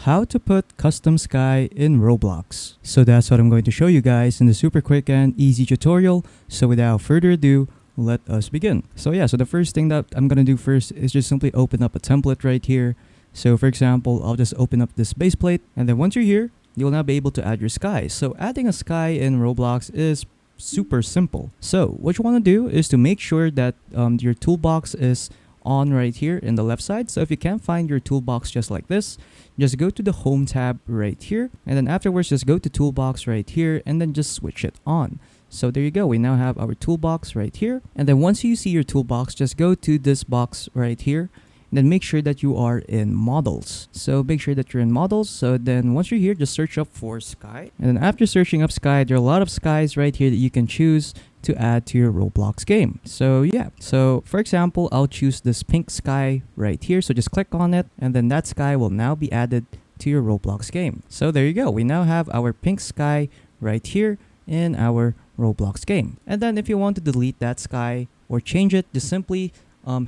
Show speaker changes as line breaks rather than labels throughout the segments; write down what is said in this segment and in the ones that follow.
how to put custom sky in Roblox. So that's what I'm going to show you guys in the super quick and easy tutorial. So without further ado, let us begin. So the first thing that I'm gonna do first is just simply open up a template right here. So for example, I'll just open up this base plate, and then once you're here, you'll now be able to add your sky. So adding a sky in Roblox is super simple. So what you want to do is to make sure that your toolbox is on right here in the left side. So if you can't find your toolbox just like this, just go to the home tab right here, and then afterwards just go to toolbox right here and then just switch it on. So there you go, we now have our toolbox right here. And then once you see your toolbox, just go to this box right here and then make sure that you are in models. So make sure that you're in models. So then once you're here, just search up for sky. And then after searching up sky, there are a lot of skies right here that you can choose to add to your Roblox game. So for example, I'll choose this pink sky right here. So just click on it, and then that sky will now be added to your Roblox game. So there you go, we now have our pink sky right here in our Roblox game. And then if you want to delete that sky or change it, just simply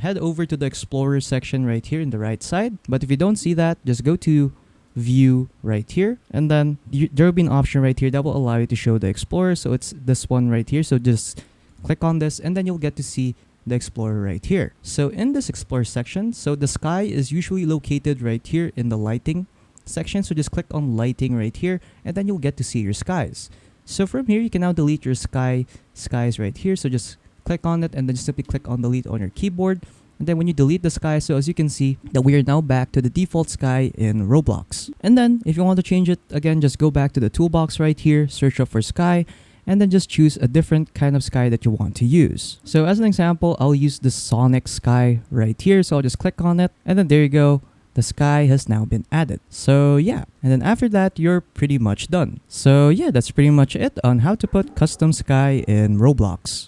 head over to the Explorer section right here in the right side. But if you don't see that, just go to View right here, and then there will be an option right here that will allow you to show the Explorer. So it's this one right here. So just click on this, and then you'll get to see the Explorer right here. So in this Explorer section, so the sky is usually located right here in the lighting section. So just click on lighting right here, and then you'll get to see your skies. So from here, you can now delete your skies right here. So just click on it, and then just simply click on delete on your keyboard. And then when you delete the sky, so as you can see that we are now back to the default sky in Roblox. And then if you want to change it again, just go back to the toolbox right here, search up for sky, and then just choose a different kind of sky that you want to use. So as an example, I'll use the Sonic sky right here. So I'll just click on it, and then there you go. The sky has now been added. So and then after that, you're pretty much done. So that's pretty much it on how to put custom sky in Roblox.